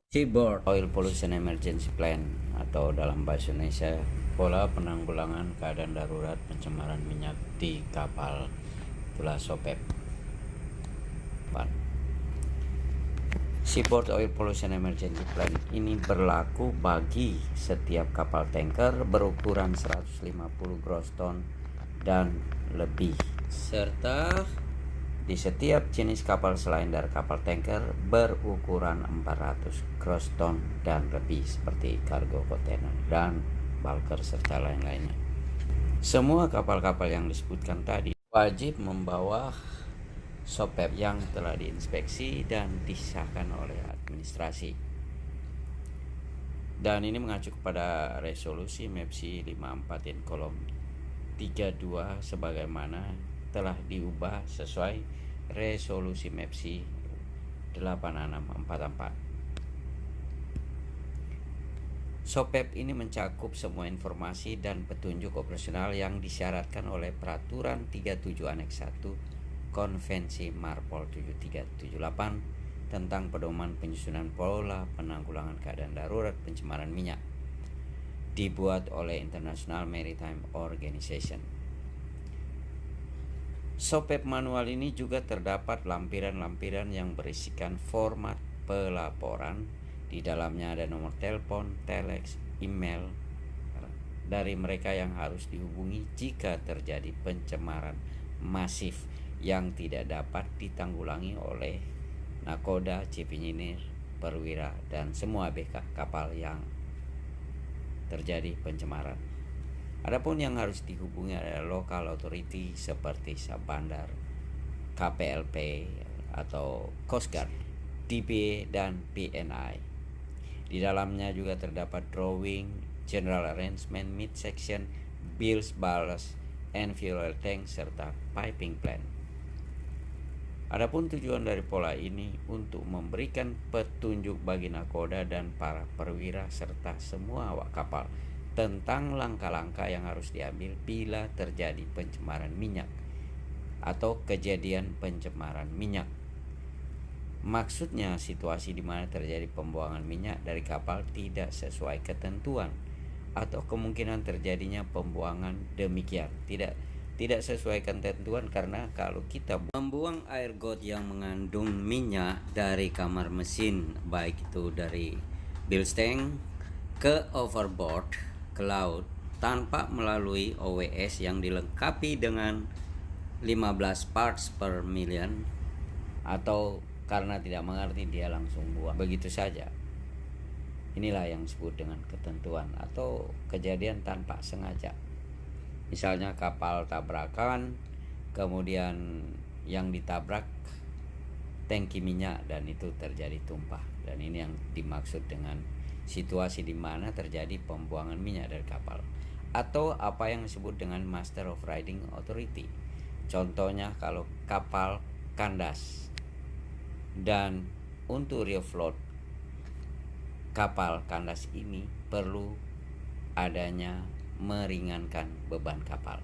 Seaboard Oil Pollution Emergency Plan atau dalam bahasa Indonesia pola penanggulangan keadaan darurat pencemaran minyak di kapal, itulah SOPEP. Seaboard Oil Pollution Emergency Plan ini berlaku bagi setiap kapal tanker berukuran 150 gross ton dan lebih, serta di setiap jenis kapal selain dari kapal tanker berukuran 400 gross ton dan lebih seperti kargo kontainer dan bulker serta lain-lainnya. Semua kapal-kapal yang disebutkan tadi wajib membawa SOPEP yang telah diinspeksi dan disahkan oleh administrasi. Dan ini mengacu kepada resolusi MEPSI 54/32 sebagaimana telah diubah sesuai resolusi MEPSI 8644. SOPEP ini mencakup semua informasi dan petunjuk operasional yang disyaratkan oleh Peraturan 37 Aneks 1 Konvensi Marpol 7378 tentang pedoman penyusunan pola penanggulangan keadaan darurat pencemaran minyak, dibuat oleh International Maritime Organization. SOPEP manual ini juga terdapat lampiran-lampiran yang berisikan format pelaporan. Di dalamnya ada nomor telepon, telex, email dari mereka yang harus dihubungi jika terjadi pencemaran masif yang tidak dapat ditanggulangi oleh nakoda, chief engineer, perwira, dan semua ABK kapal yang terjadi pencemaran. Adapun yang harus dihubungi adalah local authority seperti Sabandar, KPLP atau Coast Guard, DPA, dan PNI. Di dalamnya juga terdapat drawing, general arrangement, midsection, bills, ballast, and fuel tank, serta piping plan. Adapun tujuan dari pola ini untuk memberikan petunjuk bagi nakoda dan para perwira serta semua awak kapal tentang langkah-langkah yang harus diambil bila terjadi pencemaran minyak atau kejadian pencemaran minyak. Maksudnya situasi di mana terjadi pembuangan minyak dari kapal tidak sesuai ketentuan atau kemungkinan terjadinya pembuangan demikian tidak sesuai ketentuan, karena kalau kita membuang air got yang mengandung minyak dari kamar mesin, baik itu dari bilge tank ke overboard ke laut tanpa melalui OWS yang dilengkapi dengan 15 parts per million, atau karena tidak mengerti dia langsung buang begitu saja, inilah yang disebut dengan ketentuan atau kejadian tanpa sengaja. Misalnya kapal tabrakan, kemudian yang ditabrak tangki minyak dan itu terjadi tumpah, dan ini yang dimaksud dengan situasi di mana terjadi pembuangan minyak dari kapal, atau apa yang disebut dengan Master of Riding Authority. Contohnya kalau kapal kandas, dan untuk refloat kapal kandas ini perlu adanya meringankan beban kapal.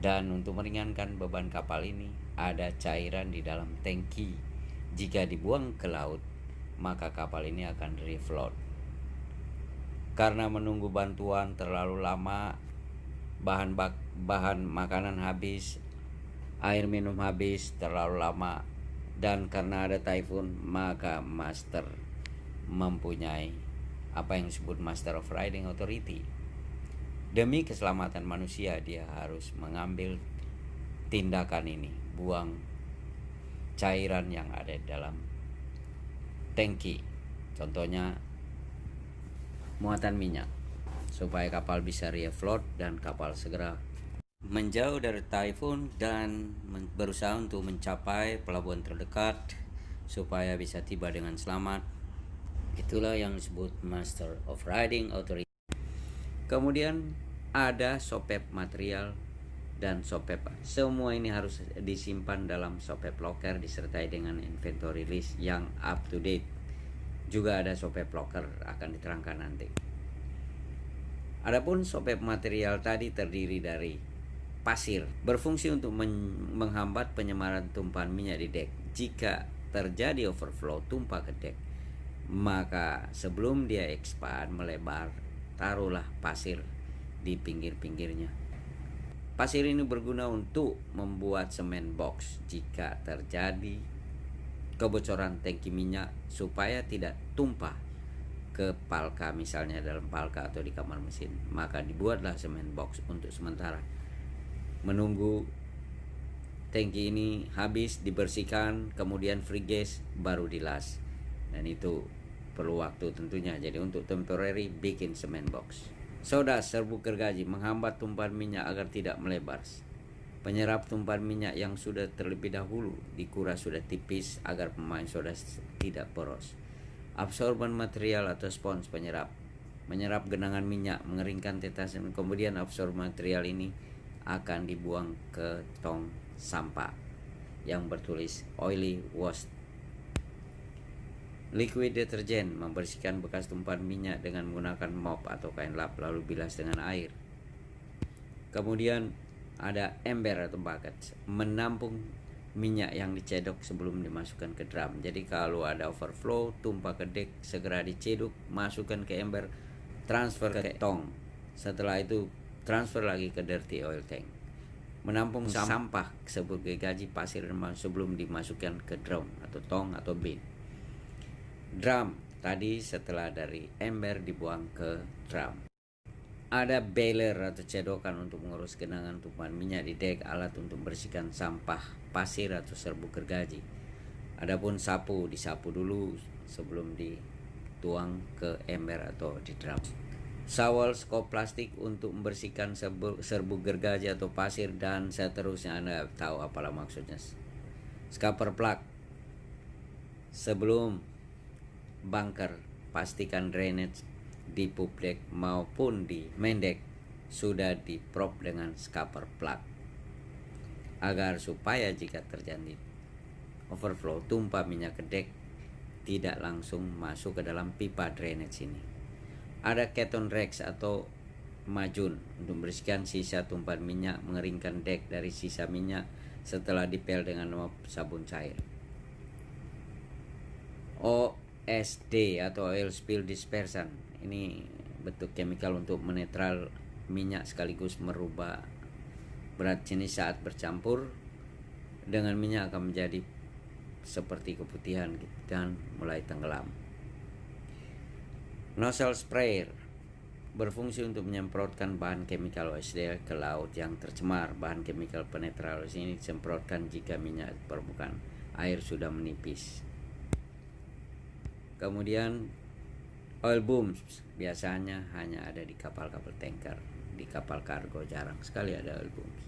Dan untuk meringankan beban kapal ini ada cairan di dalam tangki. Jika dibuang ke laut, maka kapal ini akan refloat. Karena menunggu bantuan terlalu lama, bahan makanan habis, air minum habis terlalu lama, dan karena ada typhoon, maka master mempunyai apa yang disebut Master of Riding Authority. Demi keselamatan manusia, dia harus mengambil tindakan ini, buang cairan yang ada di dalam tangki, contohnya muatan minyak, supaya kapal bisa refloat dan kapal segera menjauh dari typhoon dan berusaha untuk mencapai pelabuhan terdekat supaya bisa tiba dengan selamat. Itulah yang disebut Master of Riding Authority. Kemudian ada SOPEP material dan SOPEP. Semua ini harus disimpan dalam SOPEP locker disertai dengan inventory list yang up to date. Juga ada SOPEP locker, akan diterangkan nanti. Adapun SOPEP material tadi terdiri dari pasir, berfungsi untuk menghambat penyemaran tumpahan minyak di dek. Jika terjadi overflow tumpah ke dek, Maka sebelum dia expand melebar, taruhlah pasir di pinggir-pinggirnya. Pasir ini berguna untuk membuat semen box jika terjadi kebocoran tangki minyak supaya tidak tumpah ke palka, misalnya dalam palka atau di kamar mesin. Maka dibuatlah semen box untuk sementara menunggu tangki ini habis, dibersihkan, kemudian free gas, baru dilas. Dan itu perlu waktu tentunya. Jadi untuk temporary bikin semen box. Soda serbuk gergaji menghambat tumpahan minyak agar tidak melebar. Penyerap tumpahan minyak yang sudah terlebih dahulu dikuras sudah tipis agar pemain soda tidak poros. Absorban material atau spons penyerap menyerap genangan minyak, mengeringkan tetesan, kemudian absorban material ini akan dibuang ke tong sampah yang bertulis oily waste. Liquid deterjen membersihkan bekas tumpahan minyak dengan menggunakan mop atau kain lap lalu bilas dengan air. Kemudian ada ember atau bucket, menampung minyak yang dicedok sebelum dimasukkan ke drum. Jadi kalau ada overflow, tumpah ke dek, segera dicedok, masukkan ke ember, transfer ke tong. Setelah itu transfer lagi ke dirty oil tank. Menampung sampah sebagai gaji pasir sebelum dimasukkan ke drum atau tong atau bin. Drum tadi setelah dari ember dibuang ke drum. Ada baler atau cedokan untuk mengurus genangan tumpahan minyak di dek, alat untuk membersihkan sampah pasir atau serbuk gergaji. Adapun sapu, disapu dulu sebelum dituang ke ember atau di drum. Shovel, skop plastik untuk membersihkan serbuk gergaji atau pasir, dan seterusnya. Anda tahu apalah maksudnya. Scupper plug. Sebelum bunker, pastikan drainage di pub deck maupun di main deck sudah diprop dengan scupper plug agar supaya jika terjadi overflow tumpah minyak ke deck tidak langsung masuk ke dalam pipa drainage ini. Ada keton rags atau majun untuk membersihkan sisa tumpahan minyak, mengeringkan deck dari sisa minyak setelah dipel dengan mop sabun cair. OSD atau oil spill dispersion, ini bentuk chemical untuk menetral minyak sekaligus merubah berat jenis saat bercampur dengan minyak akan menjadi seperti keputihan dan mulai tenggelam. Nozzle sprayer berfungsi untuk menyemprotkan bahan chemical OSD ke laut yang tercemar. Bahan chemical penetral ini disemprotkan jika minyak permukaan air sudah menipis. Kemudian oil booms biasanya hanya ada di kapal-kapal tanker, di kapal kargo jarang sekali ada oil booms.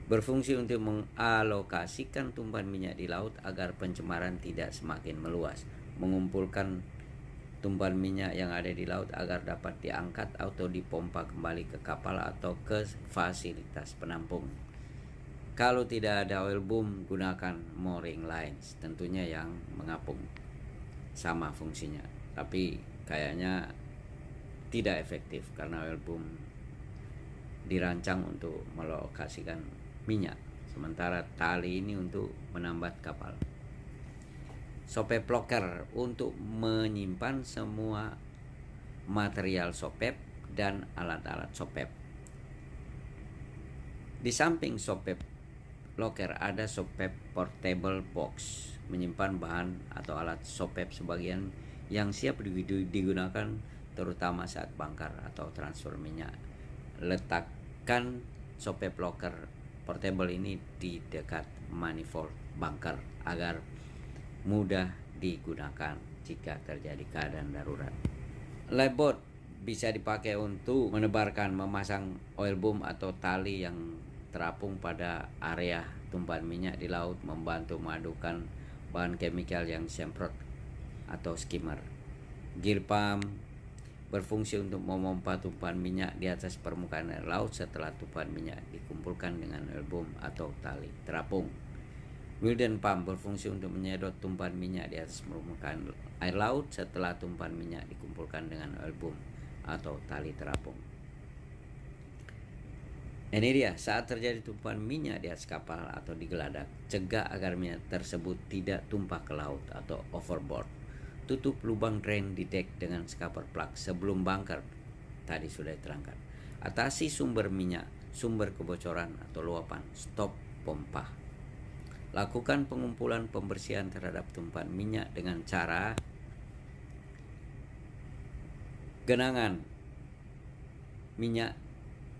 Berfungsi untuk mengalokasikan tumpahan minyak di laut agar pencemaran tidak semakin meluas, mengumpulkan tumpahan minyak yang ada di laut agar dapat diangkat atau dipompa kembali ke kapal atau ke fasilitas penampung. Kalau tidak ada oil boom, gunakan mooring lines, tentunya yang mengapung. Sama fungsinya, tapi kayaknya tidak efektif karena oil boom dirancang untuk melokasikan minyak, sementara tali ini untuk menambat kapal. Sopep locker untuk menyimpan semua material sopep dan alat-alat sopep. Di samping sopep locker ada sopep portable box, menyimpan bahan atau alat sopep sebagian yang siap digunakan terutama saat bangkar atau transfer minyak. Letakkan sopep locker portable ini di dekat manifold bunker agar mudah digunakan jika terjadi keadaan darurat. Lifeboat bisa dipakai untuk menebarkan, memasang oil boom atau tali yang terapung pada area tumpahan minyak di laut, membantu memadukan bahan chemical yang disemprot atau skimmer. Gear pump berfungsi untuk memompa tumpahan minyak di atas permukaan air laut setelah tumpahan minyak dikumpulkan dengan oil boom atau tali terapung. Wilden pump berfungsi untuk menyedot tumpahan minyak di atas permukaan air laut setelah tumpahan minyak dikumpulkan dengan oil boom atau tali terapung. Ini dia, saat terjadi tumpahan minyak di atas kapal atau di geladak, cegah agar minyak tersebut tidak tumpah ke laut atau overboard. Tutup lubang drain di dek dengan scupper plug sebelum bunker. Tadi sudah diterangkan. Atasi sumber minyak, sumber kebocoran atau luapan. Stop pompa. Lakukan pengumpulan pembersihan terhadap tumpahan minyak dengan cara genangan minyak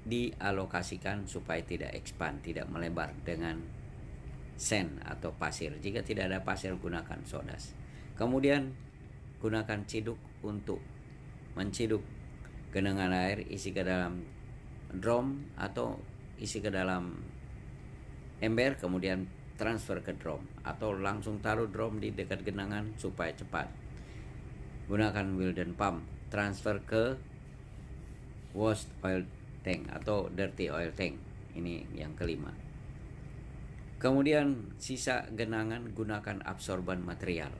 dialokasikan supaya tidak expand, tidak melebar dengan sand atau pasir. Jika tidak ada pasir, gunakan sodas. Kemudian gunakan ciduk untuk menciduk genangan air, isi ke dalam drum atau isi ke dalam ember, kemudian transfer ke drum atau langsung taruh drum di dekat genangan supaya cepat. Gunakan Wilden pump, transfer ke washed oil tank atau dirty oil tank. Ini yang kelima. Kemudian sisa genangan gunakan absorban material.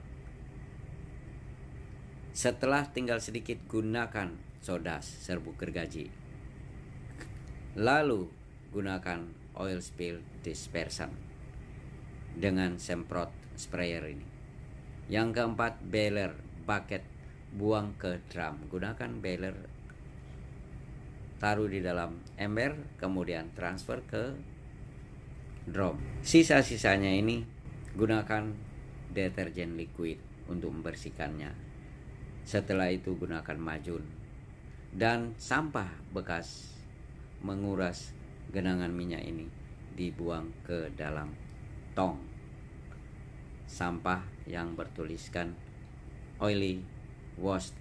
Setelah tinggal sedikit, gunakan sodas serbuk gergaji. Lalu gunakan oil spill dispersan dengan semprot sprayer ini. Yang keempat, baler bucket, buang ke drum. Gunakan baler, taruh di dalam ember, kemudian transfer ke drum. Sisa-sisanya ini gunakan deterjen liquid untuk membersihkannya. Setelah itu gunakan majun dan sampah bekas menguras genangan minyak ini dibuang ke dalam tong sampah yang bertuliskan oily washed,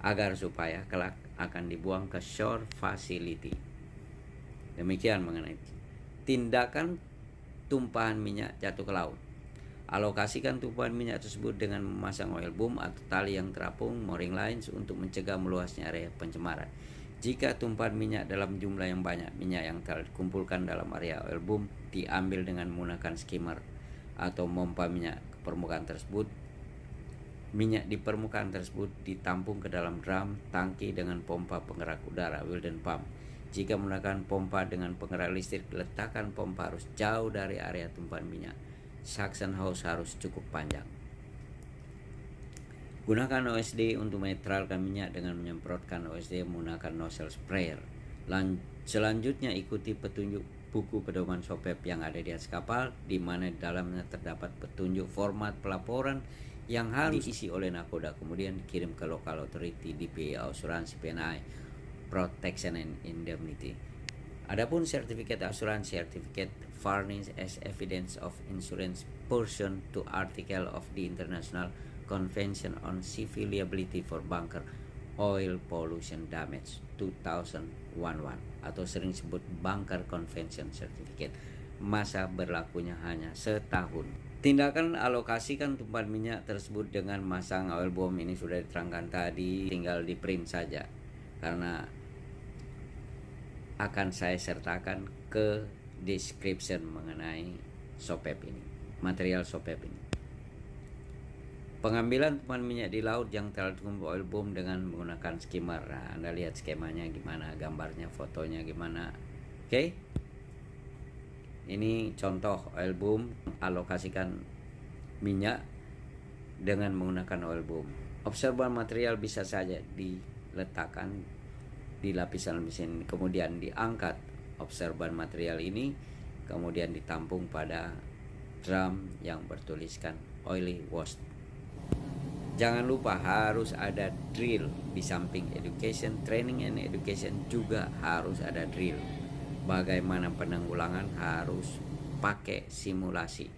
agar supaya kelak akan dibuang ke shore facility. Demikian mengenai tindakan tumpahan minyak jatuh ke laut. Alokasikan tumpahan minyak tersebut dengan memasang oil boom atau tali yang terapung mooring lines untuk mencegah meluasnya area pencemaran. Jika tumpahan minyak dalam jumlah yang banyak, minyak yang telah dikumpulkan dalam area oil boom diambil dengan menggunakan skimmer atau pompa minyak ke permukaan tersebut. Minyak di permukaan tersebut ditampung ke dalam drum tangki dengan pompa penggerak udara Wilden pump. Jika menggunakan pompa dengan penggerak listrik, letakkan pompa harus jauh dari area tumpahan minyak. Suction hose harus cukup panjang. Gunakan OSD untuk menetralkan minyak dengan menyemprotkan OSD menggunakan nozzle sprayer. Selanjutnya ikuti petunjuk buku pedoman SOPEP yang ada di atas kapal, di mana di dalamnya terdapat petunjuk format pelaporan yang harus diisi oleh nakoda, kemudian dikirim ke local authority, DPA, asuransi, PNI, protection and indemnity. Adapun sertifikat asuransi, certificate furnished as evidence of insurance pursuant to article of the International Convention on Civil Liability for Bunker Oil Pollution Damage 2011 atau sering disebut Bunker Convention Certificate. Masa berlakunya hanya setahun. Tindakan alokasikan tumpahan minyak tersebut dengan masang oil boom ini sudah diterangkan tadi, tinggal di print saja karena akan saya sertakan ke description mengenai SOPEP ini, material SOPEP ini. Pengambilan tumpahan minyak di laut yang telah dikumpul oil boom dengan menggunakan skimmer. Nah, Anda lihat skemanya gimana, gambarnya, fotonya gimana. Oke. Ini contoh oil boom, alokasikan minyak dengan menggunakan oil boom. Absorban material bisa saja diletakkan di lapisan mesin, kemudian diangkat absorban material ini, kemudian ditampung pada drum yang bertuliskan oily washed. Jangan lupa harus ada drill. Di samping education, training and education juga harus ada drill. Bagaimana penanggulangan harus pakai simulasi.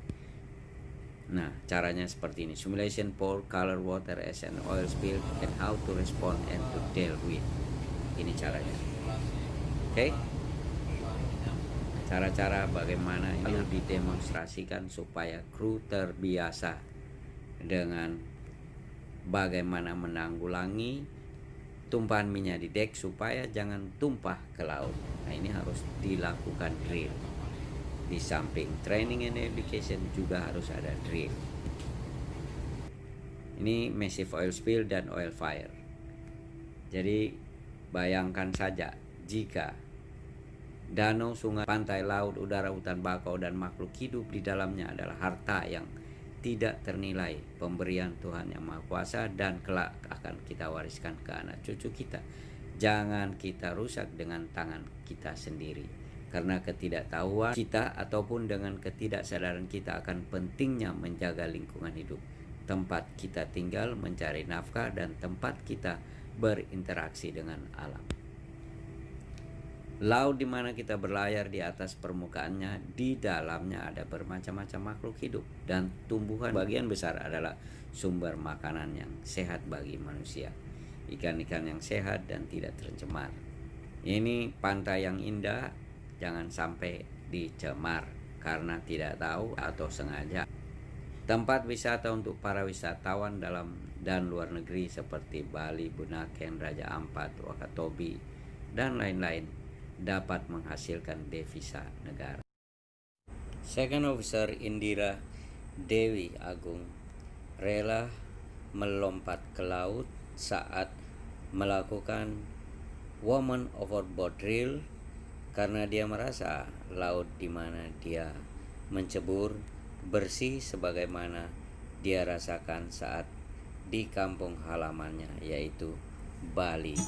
Nah, caranya seperti ini. Simulation for color water as an oil spill and how to respond and to deal with. Ini caranya. Oke? Cara-cara bagaimana ini didemonstrasikan supaya kru terbiasa dengan bagaimana menanggulangi tumpahan minyak di dek supaya jangan tumpah ke laut. Nah, ini harus dilakukan drill. Di samping training and education juga harus ada drill. Ini massive oil spill dan oil fire. Jadi bayangkan saja jika danau, sungai, pantai, laut, udara, hutan bakau dan makhluk hidup di dalamnya adalah harta yang tidak ternilai, pemberian Tuhan yang Maha Kuasa dan kelak akan kita wariskan ke anak cucu kita. Jangan kita rusak dengan tangan kita sendiri, karena ketidaktahuan kita ataupun dengan ketidaksadaran kita akan pentingnya menjaga lingkungan hidup, tempat kita tinggal, mencari nafkah, dan tempat kita berinteraksi dengan alam. Laut di mana kita berlayar di atas permukaannya, di dalamnya ada bermacam-macam makhluk hidup dan tumbuhan. Bagian besar adalah sumber makanan yang sehat bagi manusia, ikan-ikan yang sehat dan tidak tercemar. Ini pantai yang indah, jangan sampai dicemar karena tidak tahu atau sengaja. Tempat wisata untuk para wisatawan dalam dan luar negeri seperti Bali, Bunaken, Raja Ampat, Wakatobi, dan lain-lain dapat menghasilkan devisa negara. Second Officer Indira Dewi Agung rela melompat ke laut saat melakukan Woman Overboard Drill karena dia merasa laut di mana dia mencebur bersih sebagaimana dia rasakan saat di kampung halamannya, yaitu Bali.